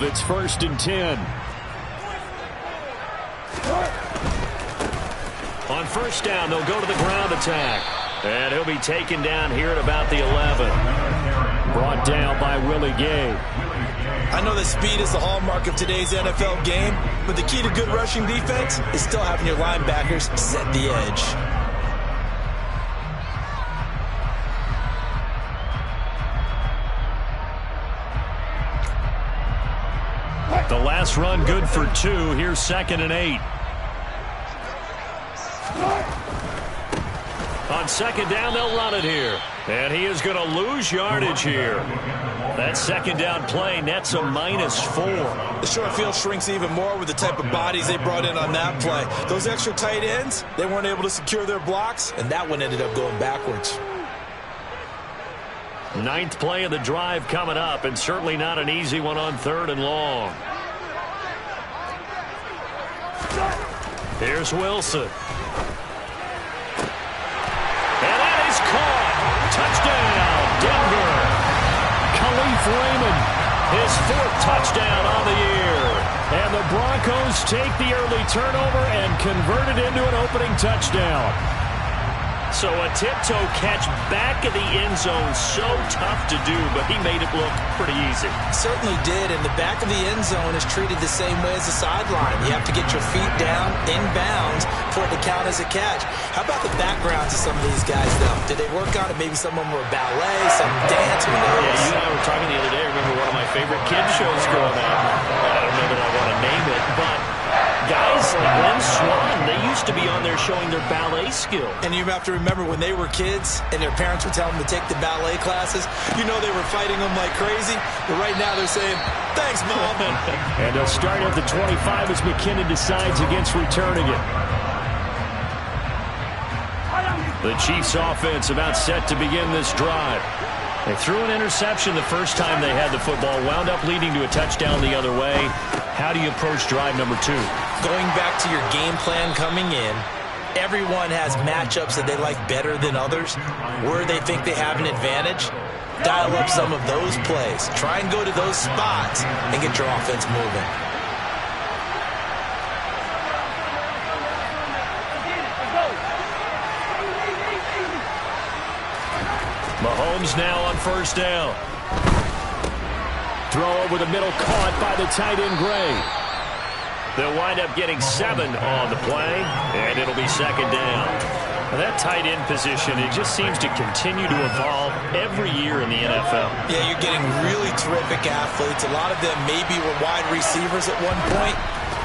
12. It's 1st and 10. On 1st down, they'll go to the ground attack. And he'll be taken down here at about the 11. Brought down by Willie Gay. I know that speed is the hallmark of today's NFL game, but the key to good rushing defense is still having your linebackers set the edge. The last run good for 2. Here's 2nd and 8. On 2nd down, they'll run it here. And he is going to lose yardage here. That 2nd down play nets a -4. The short field shrinks even more with the type of bodies they brought in on that play. Those extra tight ends, they weren't able to secure their blocks, and that one ended up going backwards. 9th play of the drive coming up, and certainly not an easy one on 3rd and long. Here's Wilson. And that is caught. Touchdown, Denver. Khalif Raymond, his 4th touchdown on the year. And the Broncos take the early turnover and convert it into an opening touchdown. So a tiptoe catch back in the end zone, so tough to do, but he made it look pretty easy. Certainly did, and the back of the end zone is treated the same way as the sideline. You have to get your feet down, inbounds, for it to count as a catch. How about the backgrounds of some of these guys, though? Did they work on it? Maybe some of them were ballet, some dance, who knows? Yeah, you and I were talking the other day. I remember one of my favorite kids shows growing up. I don't know that I want to name it, but guys like Glenn Swan, they used to be on there showing their ballet skill. And you have to remember when they were kids and their parents would tell them to take the ballet classes, you know they were fighting them like crazy. But right now they're saying, thanks, Mom. And they'll start at the 25 as McKinnon decides against returning it. The Chiefs offense about set to begin this drive. They threw an interception the first time they had the football, wound up leading to a touchdown the other way. How do you approach drive number 2? Going back to your game plan coming in, everyone has matchups that they like better than others. Where they think they have an advantage, dial up some of those plays. Try and go to those spots and get your offense moving. Mahomes now on 1st down. Throw over the middle, caught by the tight end Gray. They'll wind up getting 7 on the play, and it'll be 2nd down. Now that tight end position, it just seems to continue to evolve every year in the NFL. Yeah, you're getting really terrific athletes. A lot of them maybe were wide receivers at one point.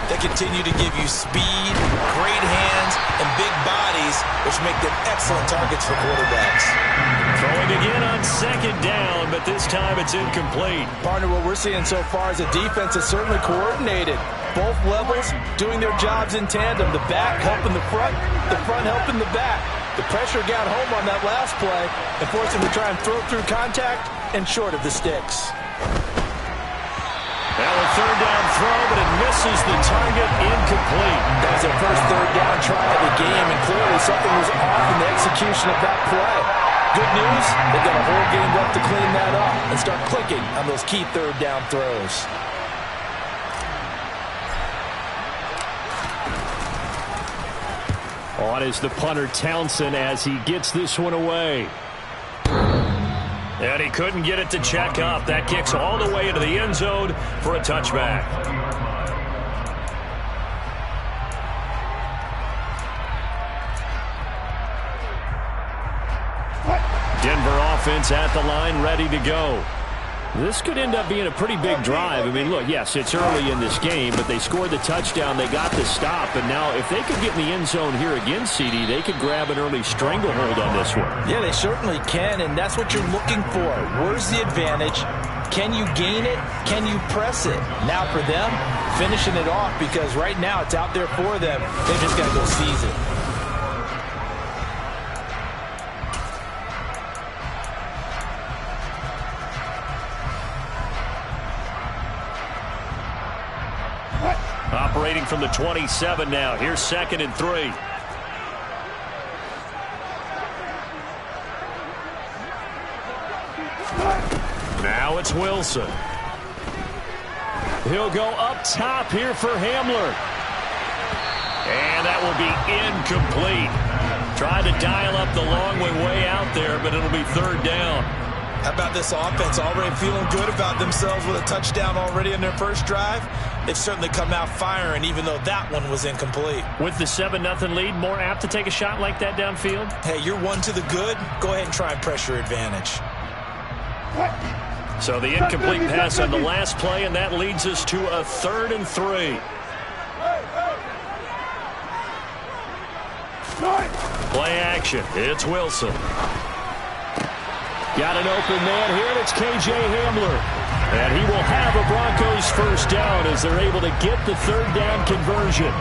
They continue to give you speed, great hands, and big bodies, which make them excellent targets for quarterbacks. Throwing again on 2nd down, but this time it's incomplete. Partner, what we're seeing so far is a defense is certainly coordinated. Both levels doing their jobs in tandem. The back helping the front helping the back. The pressure got home on that last play and forced him to try and throw through contact and short of the sticks. Now a 3rd down throw, but it misses the target, incomplete. That was their first 3rd down try of the game, and clearly something was off in the execution of that play. Good news, they've got a whole game left to clean that up and start clicking on those key 3rd down throws. On is the punter Townsend as he gets this one away. And he couldn't get it to check up. That kicks all the way into the end zone for a touchback. Denver offense at the line, ready to go. This could end up being a pretty big drive. I mean, look, yes, it's early in this game, but they scored the touchdown. They got the stop, and now if they could get in the end zone here again, CD, they could grab an early stranglehold on this one. Yeah, they certainly can, and that's what you're looking for. Where's the advantage? Can you gain it? Can you press it? Now for them, finishing it off, because right now it's out there for them. They just got to go seize it. Operating from the 27 now. Here's 2nd and 3. Now it's Wilson. He'll go up top here for Hamler. And that will be incomplete. Tried to dial up the long way out there, but it'll be third down. How about this offense? Already feeling good about themselves with a touchdown already in their first drive. They've certainly come out firing, even though that one was incomplete. With the 7-0 lead, more apt to take a shot like that downfield? Hey, you're one to the good. Go ahead and try and pressure advantage. So the incomplete pass on the last play, and that leads us to a 3rd and 3. Play action. It's Wilson. Got an open man here, and it's K.J. Hamler. And he will have a Broncos first down as they're able to get the 3rd down conversion.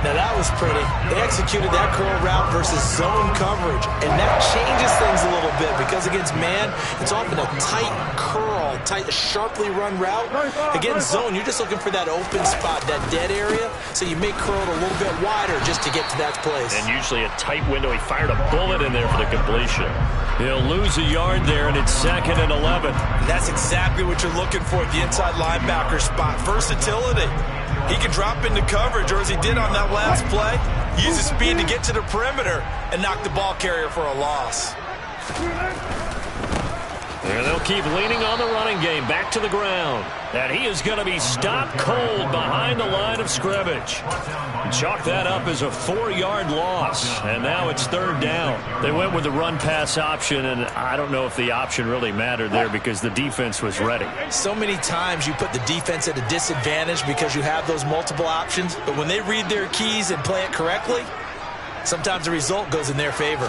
Now that was pretty. They executed that curl route versus zone coverage, and that changes things a little bit because against man, it's often a tight curl, sharply run route. Against zone, you're just looking for that open spot, that dead area, so you may curl it a little bit wider just to get to that place. And usually a tight window. He fired a bullet in there for the completion. He'll lose a yard there, and it's 2nd and 11. And that's exactly what you're looking for at the inside linebacker spot. Versatility. He can drop into coverage, or as he did on that last play, use his speed to get to the perimeter and knock the ball carrier for a loss. And they'll keep leaning on the running game back to the ground. And he is going to be stopped cold behind the line of scrimmage. Chalk that up as a 4-yard loss. And now it's 3rd down. They went with the run-pass option, and I don't know if the option really mattered there because the defense was ready. So many times you put the defense at a disadvantage because you have those multiple options. But when they read their keys and play it correctly, sometimes the result goes in their favor.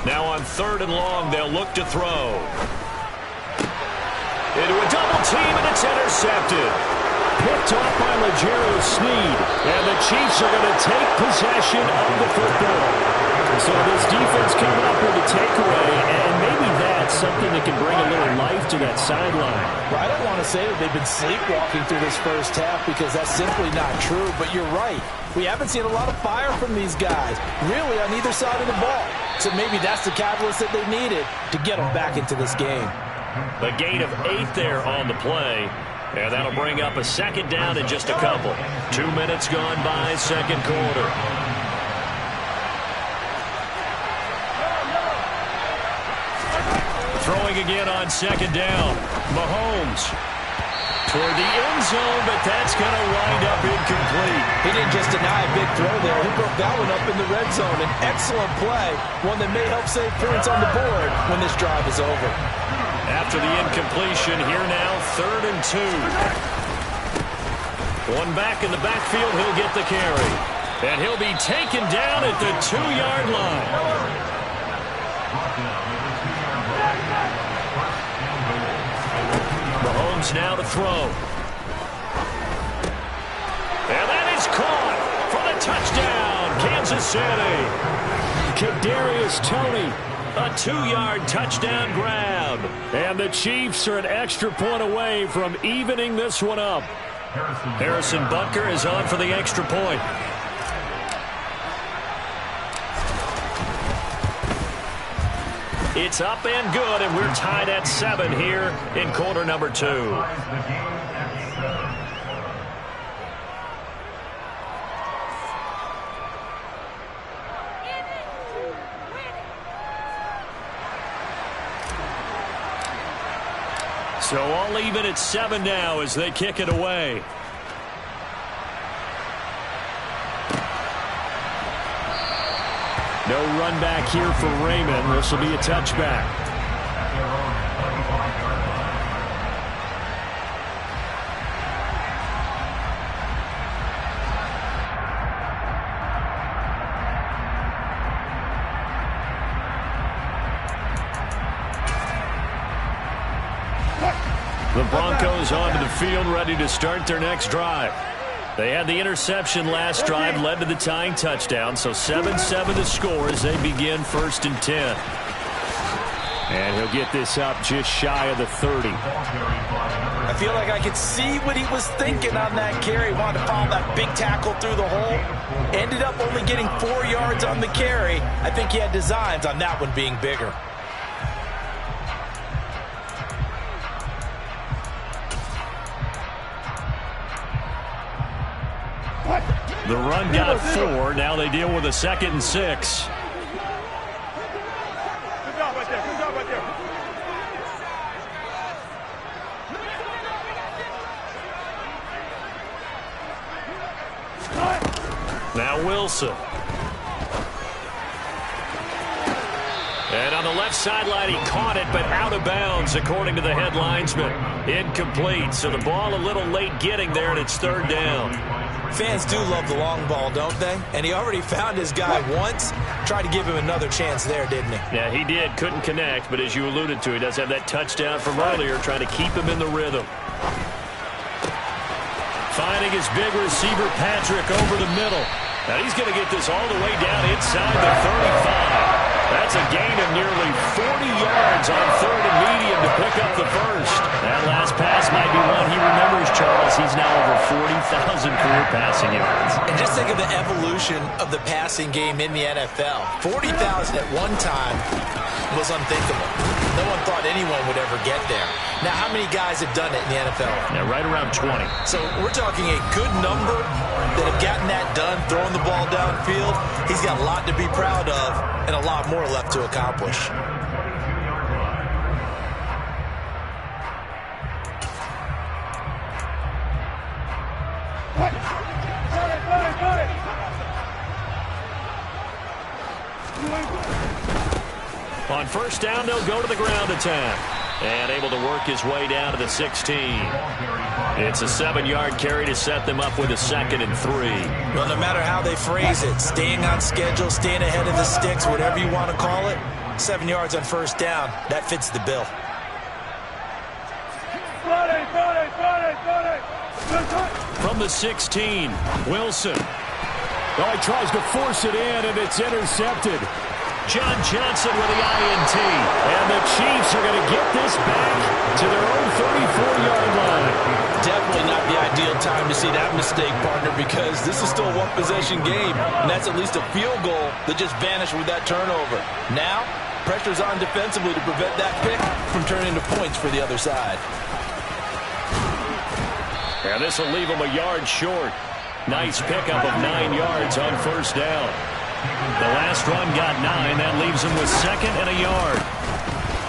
Now on 3rd and long, they'll look to throw. Into a double team, and it's intercepted. Picked off by L'Jarius Sneed. And the Chiefs are going to take possession of the football. So this defense coming up with a takeaway, and maybe that's something that can bring a little life to that sideline. Well, I don't want to say that they've been sleepwalking through this first half because that's simply not true, but you're right. We haven't seen a lot of fire from these guys, really on either side of the ball. So maybe that's the catalyst that they needed to get them back into this game. A gain of 8 there on the play. And that'll bring up a 2nd down in just a couple. 2 minutes gone by, 2nd quarter. Throwing again on 2nd down. Mahomes toward the end zone, but that's going to wind up incomplete. He didn't just deny a big throw there. He broke that one up in the red zone. An excellent play, one that may help save points on the board when this drive is over. After the incompletion, here now, 3rd and 2. One back in the backfield, he'll get the carry. And he'll be taken down at the 2-yard line. Mahomes now to throw. And that is caught for the touchdown, Kansas City. Kadarius Toney. A 2-yard touchdown grab. And the Chiefs are an extra point away from evening this one up. Harrison Butker is on for the extra point. It's up and good, and we're tied at 7 here in quarter number 2. So all even at 7 now as they kick it away. No run back here for Raymond. This will be a touchback. The Broncos onto the field, ready to start their next drive. They had the interception last drive, led to the tying touchdown, so 7-7 to score as they begin 1st and 10. And he'll get this up just shy of the 30. I feel like I could see what he was thinking on that carry. Wanted to follow that big tackle through the hole. Ended up only getting 4 yards on the carry. I think he had designs on that one being bigger. The run got 4. Now they deal with a 2nd and 6. Good job right there. Good job right there. Now Wilson. And on the left sideline, he caught it, but out of bounds, according to the head linesman. Incomplete, so the ball a little late getting there, and it's 3rd down. Fans do love the long ball, don't they? And he already found his guy once. Tried to give him another chance there, didn't he? Yeah, he did. Couldn't connect, but as you alluded to, he does have that touchdown from earlier, trying to keep him in the rhythm. Finding his big receiver, Patrick, over the middle. Now he's going to get this all the way down inside the 35. That's a gain of nearly 40 yards on 3rd and medium to pick up the first. That last pass might be one he remembers, Charles. He's now over 40,000 career passing yards. And just think of the evolution of the passing game in the NFL. 40,000 at one time was unthinkable. No one thought anyone would ever get there. Now, how many guys have done it in the NFL? Yeah, right around 20. So we're talking a good number that have gotten that done, throwing the ball downfield. He's got a lot to be proud of and a lot more left to accomplish. On 1st down, they'll go to the ground attack. And able to work his way down to the 16. It's a 7-yard carry to set them up with a 2nd and 3. Well, no matter how they phrase it, staying on schedule, staying ahead of the sticks, whatever you want to call it, 7 yards on 1st down, that fits the bill. From the 16, Wilson. Well, he tries to force it in, and it's intercepted. John Johnson with the INT. And the Chiefs are going to get this back to their own 34-yard line. Definitely not the ideal time to see that mistake, partner, because this is still a one-possession game, and that's at least a field goal that just vanished with that turnover. Now, pressure's on defensively to prevent that pick from turning into points for the other side. And this will leave them a yard short. Nice pickup of 9 yards on 1st down. The last run got 9. That leaves him with 2nd and a yard.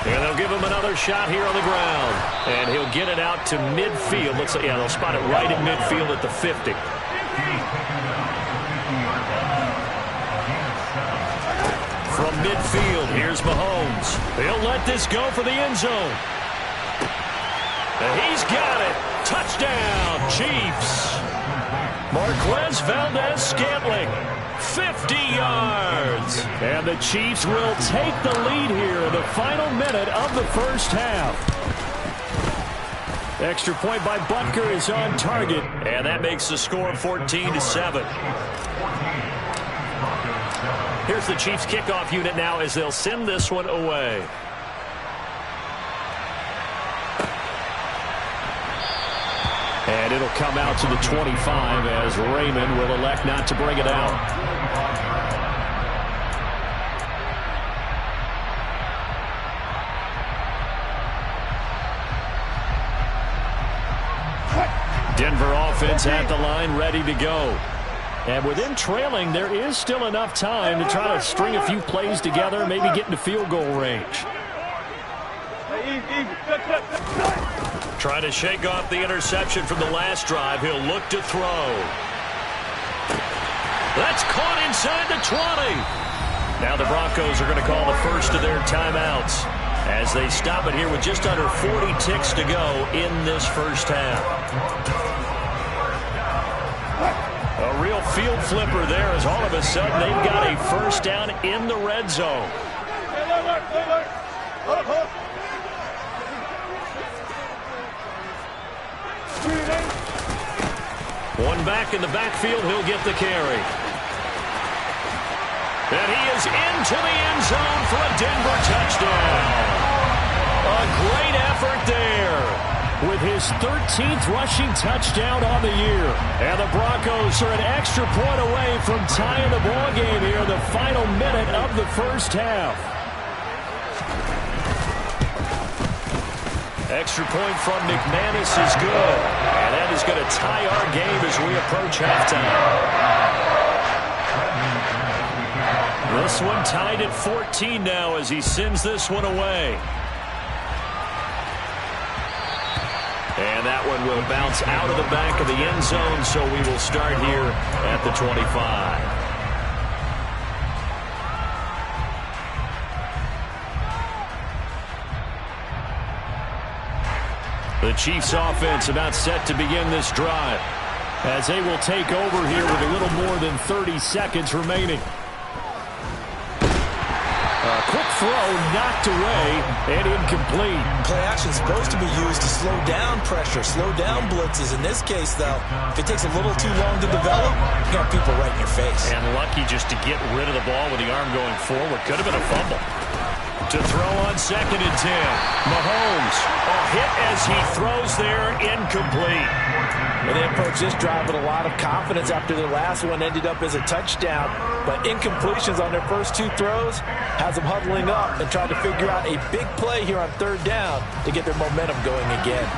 And they'll give him another shot here on the ground. And he'll get it out to midfield. Looks like, yeah, they'll spot it right in midfield at the 50. From midfield, here's Mahomes. He'll let this go for the end zone. And he's got it. Touchdown, Chiefs. Marquez Valdez-Scantling. 50 yards. And the Chiefs will take the lead here in the final minute of the 1st half. Extra point by Butker is on target. And that makes the score 14-7. Here's the Chiefs kickoff unit now as they'll send this one away. And it'll come out to the 25 as Raymond will elect not to bring it out. Denver offense at the line, ready to go. And with them trailing, there is still enough time to try to string a few plays together, maybe get into field goal range. Trying to shake off the interception from the last drive. He'll look to throw. That's caught inside the 20. Now the Broncos are going to call the first of their timeouts as they stop it here with just under 40 ticks to go in this 1st half. A real field flipper there as all of a sudden they've got a 1st down in the red zone. One back in the backfield, he'll get the carry. And he is into the end zone for a Denver touchdown. A great effort there with his 13th rushing touchdown on the year. And the Broncos are an extra point away from tying the ball game here in the final minute of the 1st half. Extra point from McManus is good. And that is is going to tie our game as we approach halftime. This one tied at 14 now as he sends this one away. And that one will bounce out of the back of the end zone, so we will start here at the 25. The Chiefs offense about set to begin this drive as they will take over here with a little more than 30 seconds remaining. Quick throw knocked away and incomplete. Play action is supposed to be used to slow down pressure, slow down blitzes. In this case, though, if it takes a little too long to develop, you got people right in your face. And lucky just to get rid of the ball with the arm going forward. Could have been a fumble. To throw on 2nd and 10. Mahomes, a hit as he throws there, incomplete. And they approach this drive with a lot of confidence after their last one ended up as a touchdown. But incompletions on their first 2 throws has them huddling up and trying to figure out a big play here on 3rd down to get their momentum going again.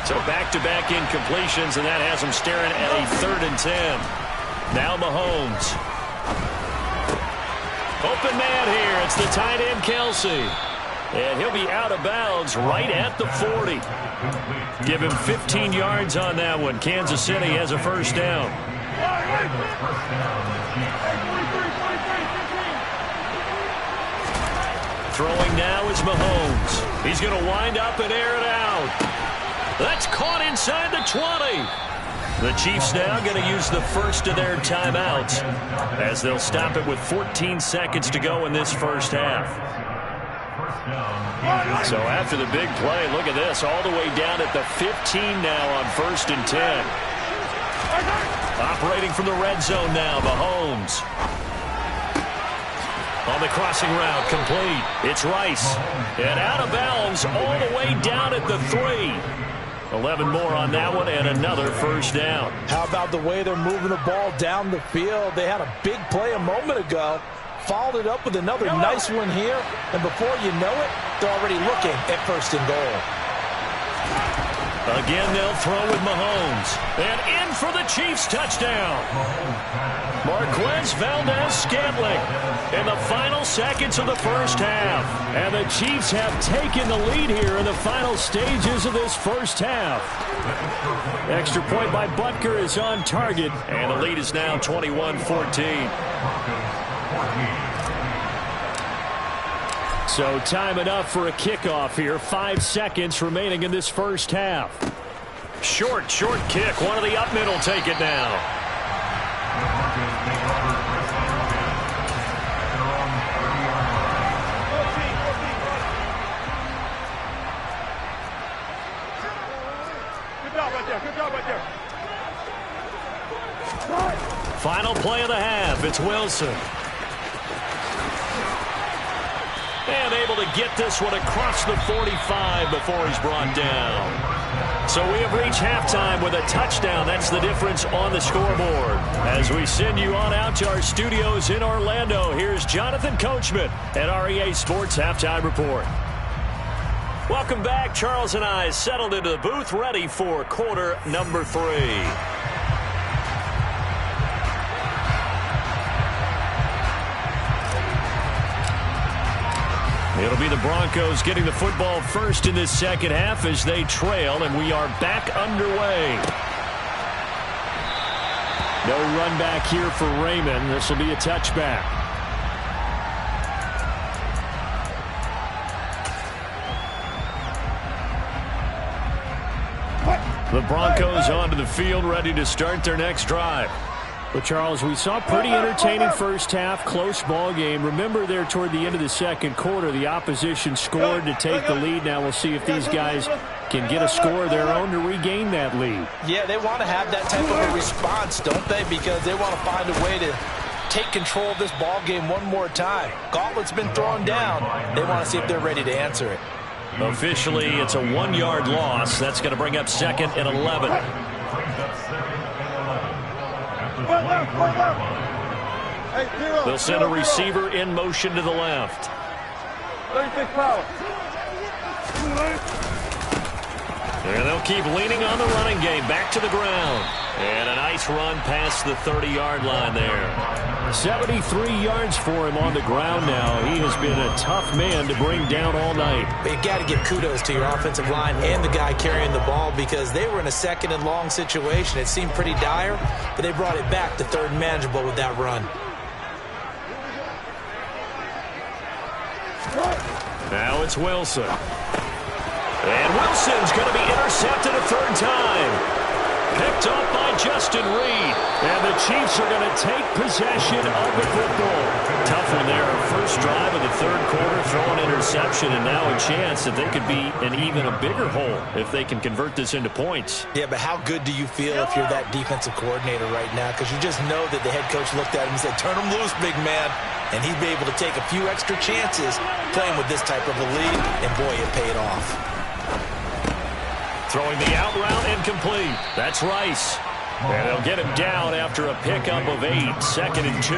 So back-to-back incompletions, and that has them staring at a 3rd and 10. Now Mahomes. Open man here. It's the tight end, Kelsey. And he'll be out of bounds right at the 40. Give him 15 yards on that one. Kansas City has a first down. Throwing now is Mahomes. He's going to wind up and air it out. That's caught inside the 20. The Chiefs now going to use the first of their timeouts as they'll stop it with 14 seconds to go in this first half. So after the big play, look at this, all the way down at the 15 now on 1st and 10. Operating from the red zone now, Mahomes. On the crossing route, complete. It's Rice. And out of bounds all the way down at the 3. 11 more on that one and another first down. How about the way they're moving the ball down the field? They had a big play a moment ago. Followed it up with another nice one here. And before you know it, they're already looking at 1st and goal. Again, they'll throw with Mahomes. And in for the Chiefs touchdown. Marquez Valdez-Scantling in the final seconds of the first half. And the Chiefs have taken the lead here in the final stages of this first half. Extra point by Butker is on target. And the lead is now 21-14. So time enough for a kickoff here. 5 seconds remaining in this first half. Short kick. One of the up middle take it now. Good job right there. Final play of the half. It's Wilson. And able to get this one across the 45 before he's brought down. So we have reached halftime with a touchdown. That's the difference on the scoreboard. As we send you on out to our studios in Orlando, here's Jonathan Coachman at REA Sports Halftime Report. Welcome back. Charles and I settled into the booth ready for quarter number 3. It'll be the Broncos getting the football first in this second half as they trail, and we are back underway. No run back here for Raymond. This will be a touchback. The Broncos onto the field, ready to start their next drive. Well, Charles, we saw pretty entertaining first half, close ball game. Remember there toward the end of the second quarter, the opposition scored to take the lead. Now we'll see if these guys can get a score of their own to regain that lead. Yeah, they want to have that type of a response, don't they? Because they want to find a way to take control of this ball game one more time. Gauntlet's been thrown down. They want to see if they're ready to answer it. Officially, it's a 1-yard loss. That's going to bring up 2nd and 11. They'll send a receiver in motion to the left. And they'll keep leaning on the running game. Back to the ground. And a nice run past the 30-yard line there. 73 yards for him on the ground now. He has been a tough man to bring down all night. But you got to give kudos to your offensive line and the guy carrying the ball because they were in a second and long situation. It seemed pretty dire, but they brought it back to third and manageable with that run. Now it's Wilson. And Wilson's going to be intercepted a third time. Picked up by Justin Reed. And the Chiefs are going to take possession of the football. Tough one there. First drive of the third quarter, throw an interception, and now a chance that they could be in even a bigger hole if they can convert this into points. Yeah, but how good do you feel if you're that defensive coordinator right now? Because you just know that the head coach looked at him and said, turn him loose, big man. And he'd be able to take a few extra chances playing with this type of a lead, and boy, it paid off. Throwing the out route incomplete. That's Rice. And they'll get him down after a pickup of 8, 2nd and 2.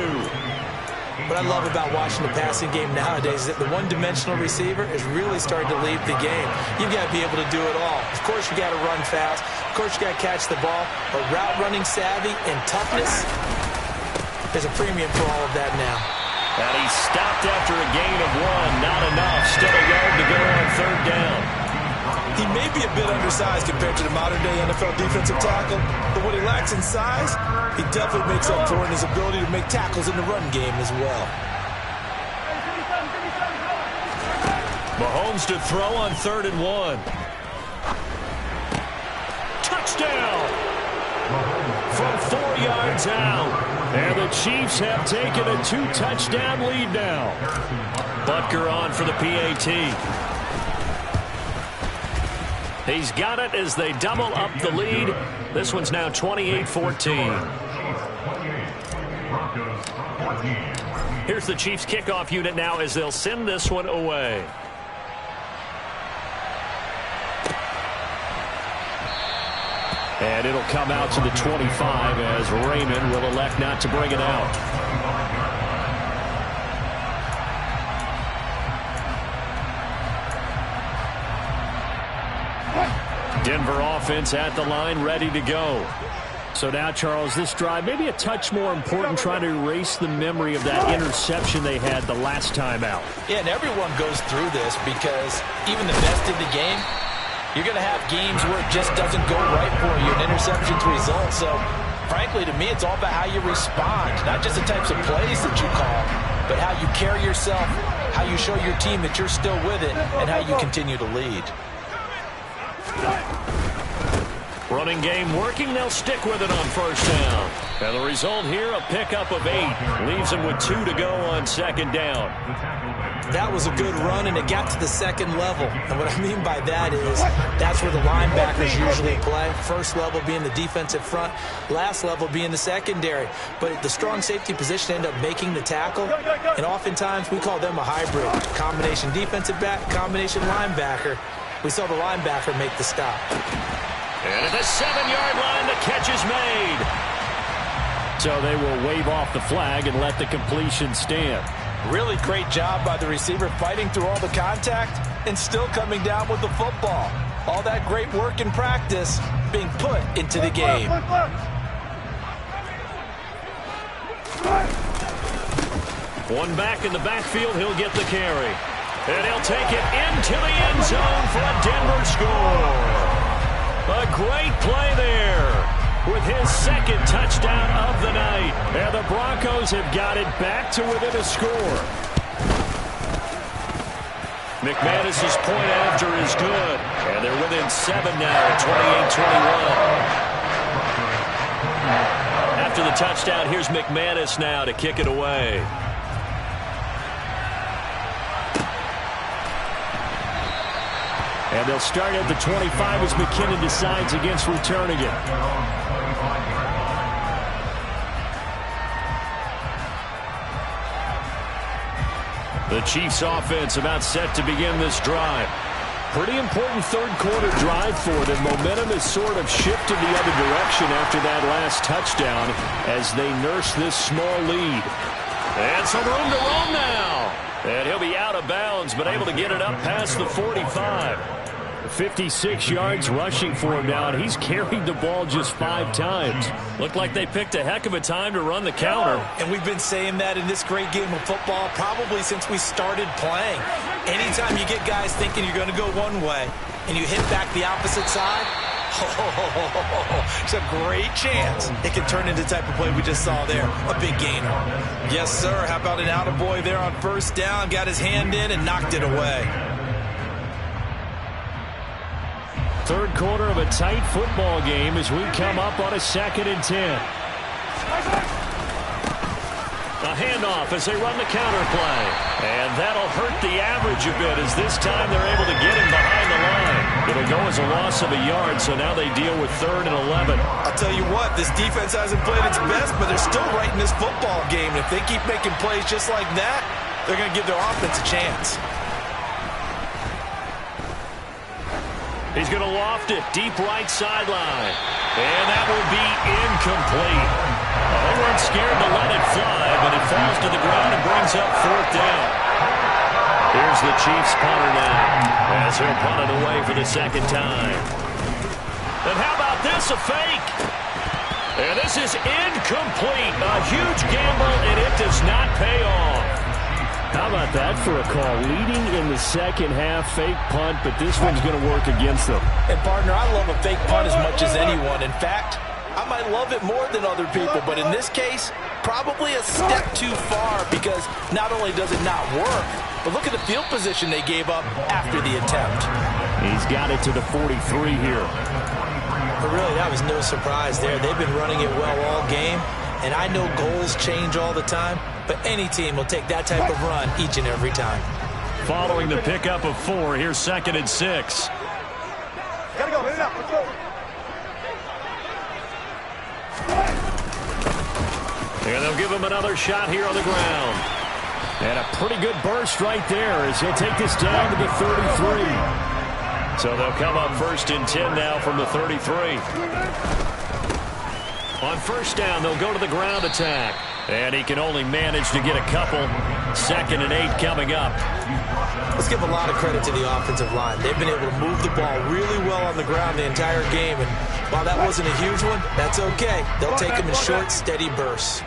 What I love about watching the passing game nowadays is that the one-dimensional receiver is really starting to lead the game. You've got to be able to do it all. Of course, you got to run fast. Of course, you got to catch the ball. But route running savvy and toughness, there's a premium for all of that now. And he stopped after a gain of 1. Not enough. Still a yard to go on third down. He may be a bit undersized compared to the modern-day NFL defensive tackle, but what he lacks in size, he definitely makes up for in his ability to make tackles in the run game as well. Mahomes to throw on 3rd and 1. Touchdown! From 4 yards out. And the Chiefs have taken a 2-touchdown lead now. Butker on for the PAT. He's got it as they double up the lead. This one's now 28-14. Here's the Chiefs kickoff unit now as they'll send this one away. And it'll come out to the 25 as Raymond will elect not to bring it out. Denver offense at the line, ready to go. So now, Charles, this drive maybe a touch more important, trying to erase the memory of that interception they had the last time out. Yeah, and everyone goes through this because even the best in the game, you're going to have games where it just doesn't go right for you, and interceptions result. So, frankly, to me, it's all about how you respond, not just the types of plays that you call, but how you carry yourself, how you show your team that you're still with it, and how you continue to lead. Running game working. They'll stick with it on first down. And the result here, a pickup of 8. Leaves them with 2 to go on 2nd down. That was a good run, and it got to the second level. And what I mean by that is that's where the linebackers usually play. First level being the defensive front, last level being the secondary. But the strong safety position ended up making the tackle, and oftentimes we call them a hybrid. Combination defensive back, combination linebacker. We saw the linebacker make the stop. And at the 7-yard line, the catch is made. So they will wave off the flag and let the completion stand. Really great job by the receiver fighting through all the contact and still coming down with the football. All that great work in practice being put into the game. One back in the backfield, he'll get the carry. And he'll take it into the end zone for a Denver score. A great play there with his 2nd touchdown of the night. And the Broncos have got it back to within a score. McManus's point after is good. And they're within 7 now, 28-21. After the touchdown, here's McManus now to kick it away. And they'll start at the 25 as McKinnon decides against returning it. The Chiefs offense about set to begin this drive. Pretty important third quarter drive for them. Momentum has sort of shifted the other direction after that last touchdown as they nurse this small lead. And some room to roam now. And he'll be out of bounds, but able to get it up past the 45. 56 yards rushing for him now, and he's carried the ball just 5 times. Looked like they picked a heck of a time to run the counter. And we've been saying that in this great game of football probably since we started playing. Anytime you get guys thinking you're going to go one way and you hit back the opposite side, it's a great chance it can turn into the type of play we just saw there, a big gainer. Yes, sir. How about an attaboy there on first down? Got his hand in and knocked it away. Third quarter of a tight football game as we come up on a 2nd and 10. A handoff as they run the counter play. And that'll hurt the average a bit as this time they're able to get him behind the line. It'll go as a loss of a yard, so now they deal with 3rd and 11. I'll tell you what, this defense hasn't played its best, but they're still right in this football game. If they keep making plays just like that, they're going to give their offense a chance. He's going to loft it deep right sideline. And that will be incomplete. They weren't scared to let it fly, but it falls to the ground and brings up 4th down. Here's the Chiefs punter now as he'll punt it away for the 2nd time. And how about this, a fake? And this is incomplete. A huge gamble, and it does not pay off. How about that for a call? Leading in the 2nd half, fake punt, but this one's going to work against them. And, partner, I love a fake punt as much as anyone. In fact, I might love it more than other people, but in this case, probably a step too far because not only does it not work, but look at the field position they gave up after the attempt. He's got it to the 43 here. But really, that was no surprise there. They've been running it well all game, and I know goals change all the time, but any team will take that type of run each and every time. Following the pickup of 4, here's 2nd and 6. Gotta go, let's go. And they'll give him another shot here on the ground. And a pretty good burst right there as he'll take this down to the 33. So they'll come up 1st and 10 now from the 33. On first down, they'll go to the ground attack. And he can only manage to get a couple. 2nd and 8 coming up. Let's give a lot of credit to the offensive line. They've been able to move the ball really well on the ground the entire game. And while that wasn't a huge one, that's okay. They'll take them in short, steady bursts.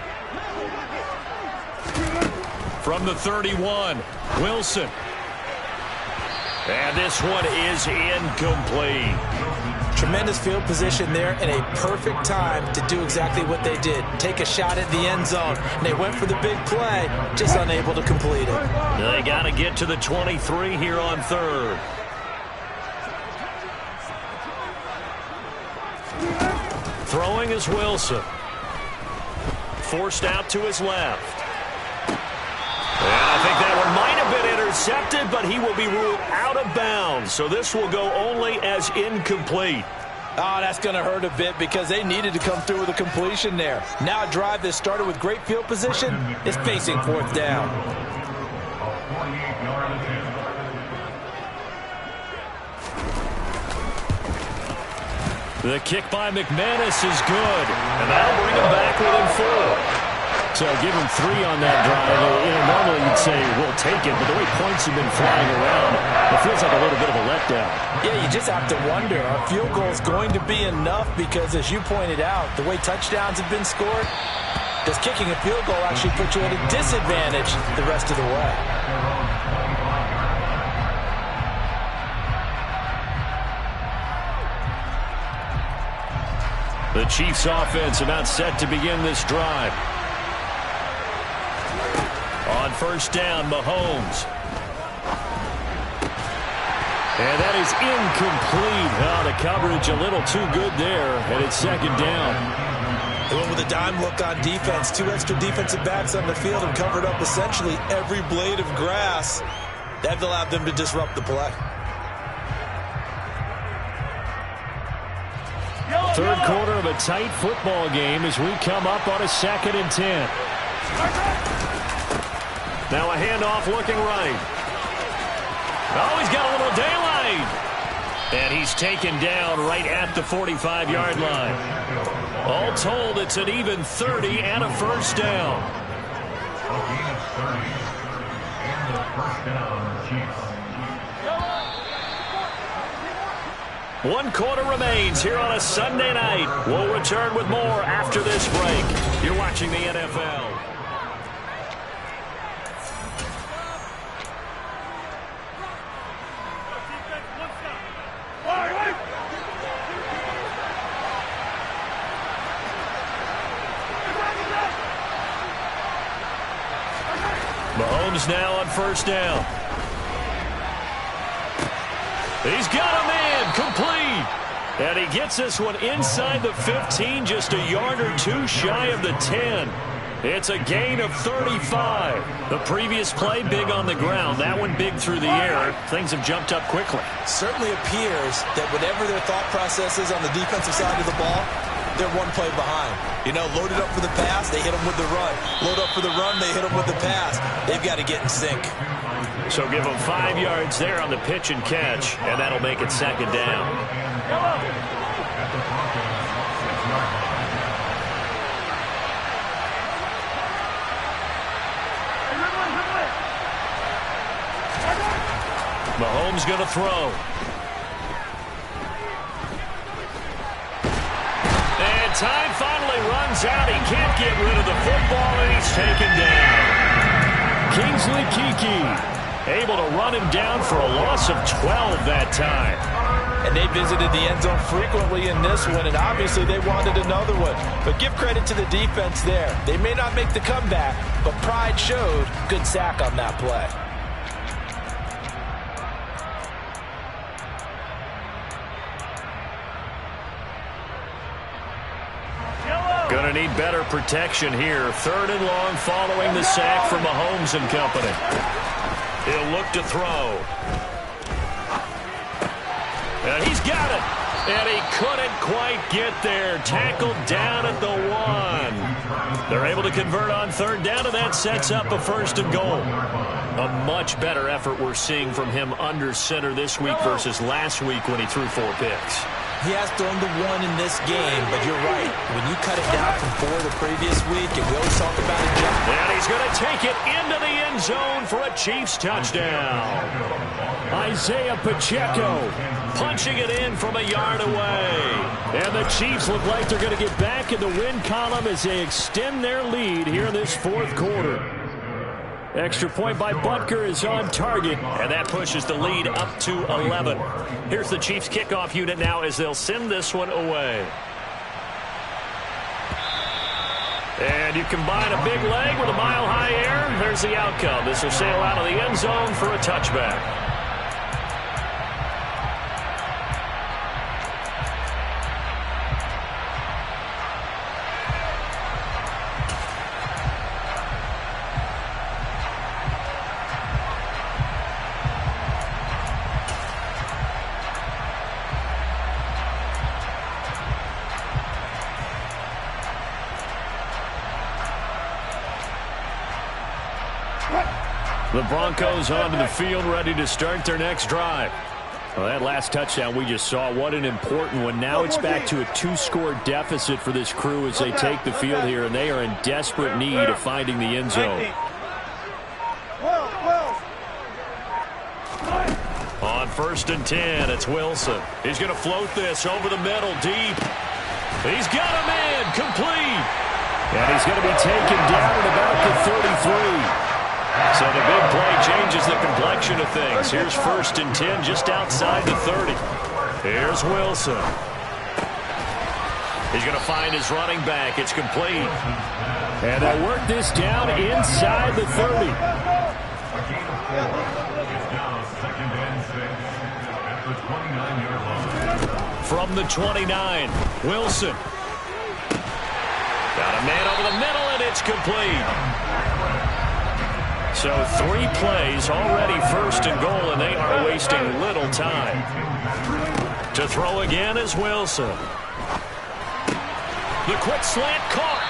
From the 31, Wilson. And this one is incomplete. Tremendous field position there and a perfect time to do exactly what they did. Take a shot at the end zone. And they went for the big play, just unable to complete it. They got to get to the 23 here on 3rd. Throwing is Wilson. Forced out to his left. And I think that one might have been intercepted, but he will be ruled out of bounds. So this will go only as incomplete. Oh, that's going to hurt a bit because they needed to come through with a completion there. Now a drive that started with great field position is facing 4th down. The kick by McManus is good. And that'll bring him back within 4. So give him 3 on that drive. Normally you'd say, we'll take it, but the way points have been flying around, it feels like a little bit of a letdown. Yeah, you just have to wonder, are field goals going to be enough? Because as you pointed out, the way touchdowns have been scored, does kicking a field goal actually put you at a disadvantage the rest of the way? The Chiefs offense about set to begin this drive. On first down, Mahomes. And that is incomplete. The coverage a little too good there, and it's 2nd down. They went with a dime look on defense. 2 extra defensive backs on the field and covered up essentially every blade of grass. That allowed them to disrupt the play. Third quarter of a tight football game as we come up on a 2nd and 10. Now a handoff looking right. Oh, he's got a little daylight. And he's taken down right at the 45-yard line. All told, it's an even 30 and a first down. 1 quarter remains here on a Sunday night. We'll return with more after this break. You're watching the NFL. Mahomes now on first down. He's got a man complete. And he gets this one inside the 15, just a yard or two shy of the 10. It's a gain of 35. The previous play big on the ground. That one big through the air. Things have jumped up quickly. Certainly appears that whatever their thought process is on the defensive side of the ball, they're one play behind. You know, loaded up for the pass, they hit them with the run. Load up for the run, they hit them with the pass. They've got to get in sync. So give them 5 yards there on the pitch and catch, and that'll make it second down. Mahomes going to throw. And time finally runs out. He can't get rid of the football, and he's taken down. Kingsley Keke able to run him down for a loss of 12 that time. And they visited the end zone frequently in this one, and obviously they wanted another one. But give credit to the defense there. They may not make the comeback, but pride showed. Good sack on that play. Going to need better protection here. 3rd and long following the sack from Mahomes and company. He'll look to throw. And he's got it. And he couldn't quite get there. Tackled down at the 1. They're able to convert on 3rd down, and that sets up a 1st and goal. A much better effort we're seeing from him under center this week versus last week when he threw 4 picks. He has thrown the 1 in this game, but you're right. When you cut it down from 4 the previous week, and we always talk about it, and he's going to take it into the end zone for a Chiefs touchdown. Isaiah Pacheco punching it in from a yard away. And the Chiefs look like they're going to get back in the win column as they extend their lead here in this 4th quarter. Extra point by Butker is on target, and that pushes the lead up to 11. Here's the Chiefs kickoff unit now as they'll send this one away. And you combine a big leg with a mile-high air, there's the outcome. This will sail out of the end zone for a touchback. The Broncos onto the field, ready to start their next drive. Well, that last touchdown we just saw, what an important one. Now it's back to a 2-score deficit for this crew as they take the field here, and they are in desperate need of finding the end zone. On 1st and 10, it's Wilson. He's going to float this over the middle, deep. He's got a man, complete. And he's going to be taken down at about the 33. So the big play changes the complexion of things. Here's 1st and 10 just outside the 30. Here's Wilson. He's going to find his running back. It's complete. And they work this down inside the 30. From the 29, Wilson. Got a man over the middle, and it's complete. So 3 plays already 1st and goal, and they are wasting little time. To throw again is Wilson. The quick slant caught.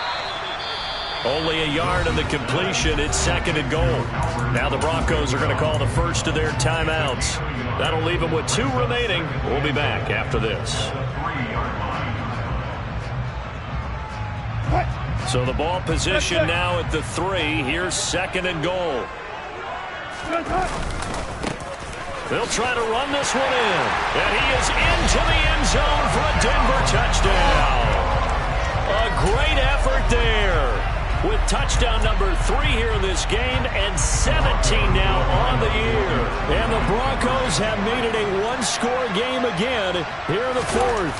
Only a yard in the completion. It's 2nd and goal. Now the Broncos are going to call the first of their timeouts. That'll leave them with 2 remaining. We'll be back after this. So the ball position now at the 3. Here's 2nd and goal. They'll try to run this one in. And he is into the end zone for a Denver touchdown. A great effort there. With touchdown number 3 here in this game and 17 now on the year. And the Broncos have made it a one-score game again here in the 4th.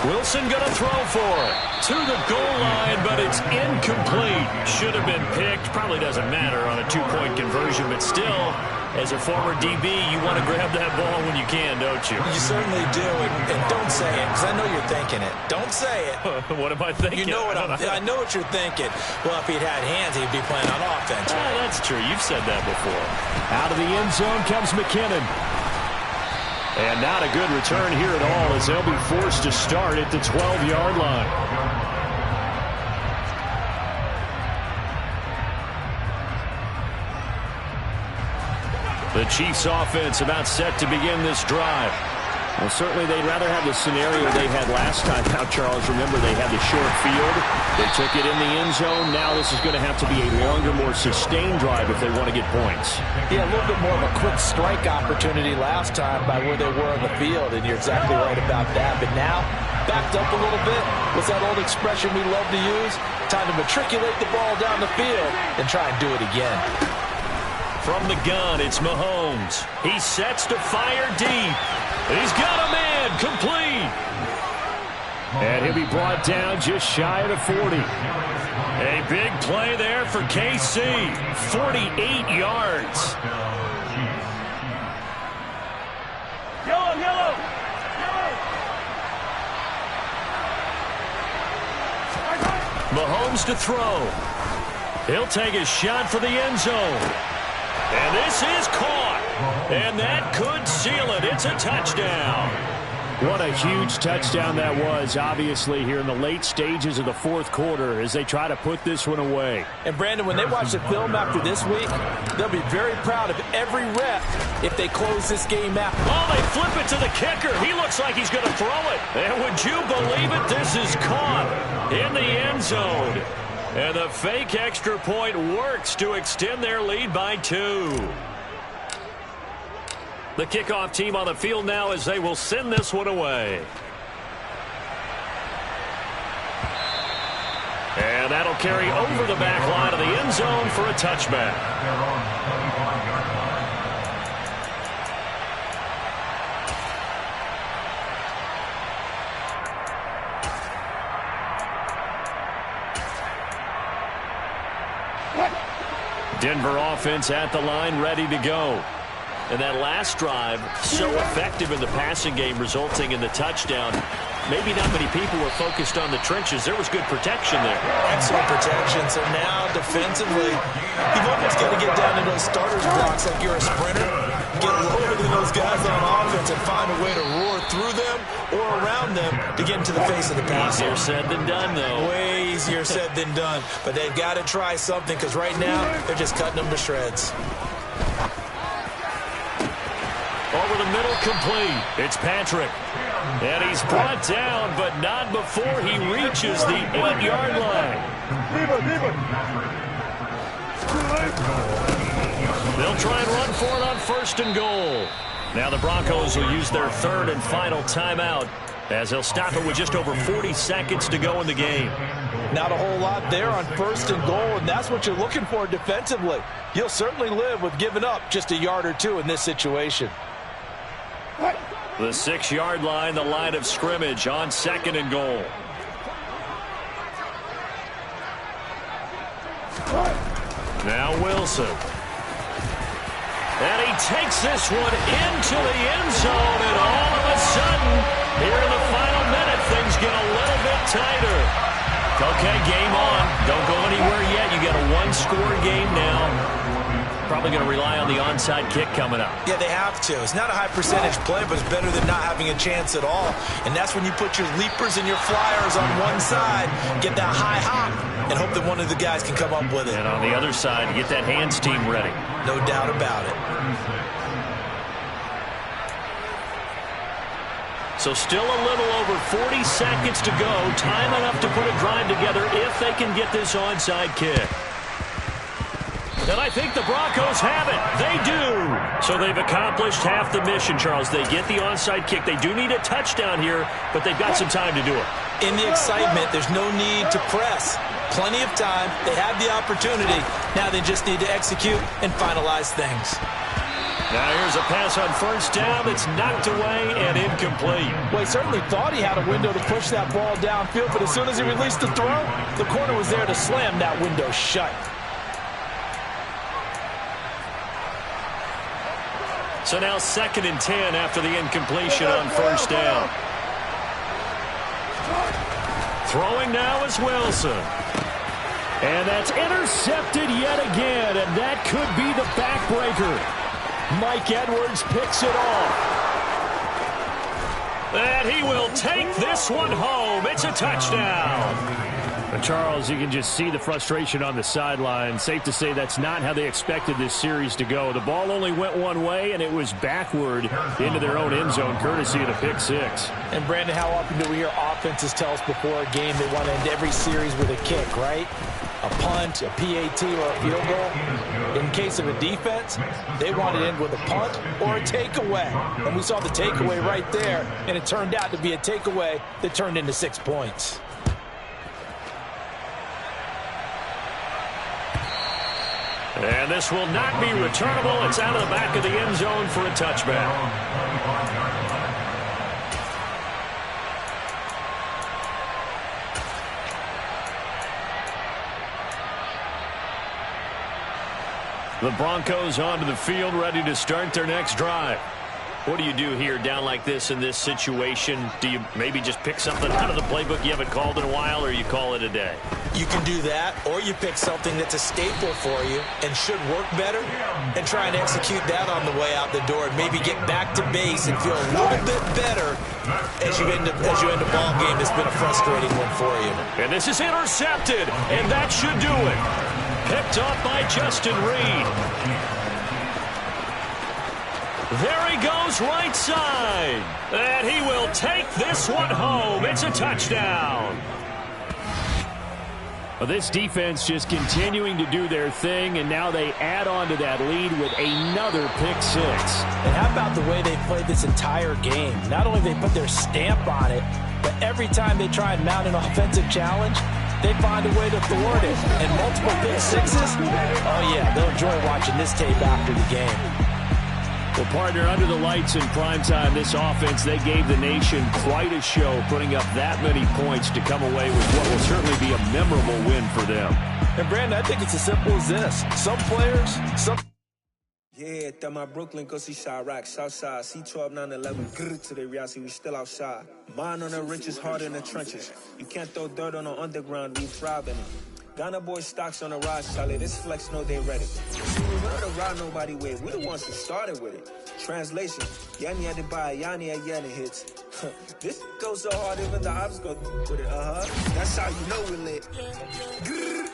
Wilson going to throw for it. To the goal line, but it's incomplete. Should have been picked. Probably doesn't matter on a 2-point conversion, but still, as a former DB, you want to grab that ball when you can, don't you? You certainly do, and don't say it, because I know you're thinking it. Don't say it. What am I thinking? You know what I know what you're thinking. Well, if he'd had hands, he'd be playing on offense. That's true. You've said that before. Out of the end zone comes McKinnon. And not a good return here at all, as they'll be forced to start at the 12-yard line. The Chiefs offense about set to begin this drive. Well, certainly they'd rather have the scenario they had last time out, Charles. Remember, they had the short field. They took it in the end zone. Now this is going to have to be a longer, more sustained drive if they want to get points. Yeah, a little bit more of a quick strike opportunity last time by where they were on the field, and you're exactly right about that. But now, backed up a little bit. What's that old expression we love to use? Time to matriculate the ball down the field and try and do it again. From the gun, it's Mahomes. He sets to fire deep. He's got a man, complete. And he'll be brought down just shy of the 40. A big play there for KC. 48 yards. Yellow. Mahomes to throw. He'll take a shot for the end zone. And this is caught. And that could seal it. It's a touchdown. What a huge touchdown that was, obviously, here in the late stages of the 4th quarter as they try to put this one away. And, Brandon, when they watch the film after this week, they'll be very proud of every rep if they close this game out. Oh, they flip it to the kicker. He looks like he's going to throw it. And would you believe it? This is caught in the end zone. And the fake extra point works to extend their lead by 2. The kickoff team on the field now as they will send this one away. And that'll carry over the back line of the end zone for a touchback. Denver offense at the line, ready to go. And that last drive, so effective in the passing game, resulting in the touchdown. Maybe not many people were focused on the trenches. There was good protection there. Excellent protection. So now, defensively, you've almost got to get down to those starters blocks like you're a sprinter. Get lower than those guys on offense and find a way to roar through them or around them to get into the face of the passer. Easier said than done, though. Way easier said than done. But they've got to try something because right now, they're just cutting them to shreds. Over the middle, complete. It's Patrick. And he's brought down, but not before he reaches the 8-yard line. They'll try and run for it on 1st and goal. Now the Broncos will use their 3rd and final timeout as they'll stop it with just over 40 seconds to go in the game. Not a whole lot there on 1st and goal, and that's what you're looking for defensively. You'll certainly live with giving up just a yard or two in this situation. The 6-yard line, the line of scrimmage on 2nd and goal. Now Wilson. And he takes this one into the end zone, and all of a sudden, here in the final minute, things get a little bit tighter. Okay, game on. Don't go anywhere yet. You got a one-score game now. Probably going to rely on the onside kick coming up. Yeah, they have to. It's not a high percentage play, but it's better than not having a chance at all. And that's when you put your leapers and your flyers on one side, get that high hop, and hope that one of the guys can come up with it. And on the other side, get that hands team ready. No doubt about it. So still a little over 40 seconds to go. Time enough to put a drive together if they can get this onside kick. And I think the Broncos have it. They do. So they've accomplished half the mission, Charles. They get the onside kick. They do need a touchdown here, but they've got some time to do it. In the excitement, there's no need to press. Plenty of time. They have the opportunity. Now they just need to execute and finalize things. Now here's a pass on first down that's knocked away and incomplete. Well, he certainly thought he had a window to push that ball downfield, but as soon as he released the throw, the corner was there to slam that window shut. So now 2nd and 10 after the incompletion on first down. Throwing now is Wilson. And that's intercepted yet again, and that could be the backbreaker. Mike Edwards picks it off. And he will take this one home. It's a touchdown. Charles, you can just see the frustration on the sideline. Safe to say that's not how they expected this series to go. The ball only went one way, and it was backward into their own end zone, courtesy of the pick six. And, Brandon, how often do we hear offenses tell us before a game they want to end every series with a kick, right? A punt, a PAT, or a field goal. In case of a defense, they want to end with a punt or a takeaway. And we saw the takeaway right there, and it turned out to be a takeaway that turned into 6 points. And this will not be returnable. It's out of the back of the end zone for a touchback. The Broncos onto the field, ready to start their next drive. What do you do here down like this in this situation? Do you maybe just pick something out of the playbook you haven't called in a while, or you call it a day? You can do that, or you pick something that's a staple for you and should work better and try and execute that on the way out the door and maybe get back to base and feel a little bit better as you end a ball game that's been a frustrating one for you. And this is intercepted, and that should do it. Picked off by Justin Reed. There he goes right side. And he will take this one home. It's a touchdown. Well, this defense just continuing to do their thing, and now they add on to that lead with another pick six. And how about the way they played this entire game? Not only they put their stamp on it, but every time they try and mount an offensive challenge, they find a way to thwart it. And multiple pick sixes, oh yeah, they'll enjoy watching this tape after the game. Well, partner, under the lights in primetime, this offense, they gave the nation quite a show, putting up that many points to come away with what will certainly be a memorable win for them. And, Brandon, I think it's as simple as this. Some players, Yeah, that my Brooklyn, go see Chirac, Southside, C12, 911, grrr, to the reality, we still outside. Mine on the riches, hard in the trenches. You can't throw dirt on the underground, we thrive in it. Ghana boys stocks on the rise, Charlie. This flex know they ready. See, we heard a ride nobody with. We the ones that started with it. Translation: Yanni had to buy, Yanni had Yanni hits. This goes so hard, even the ops go with it. That's how you know we lit. Grrr.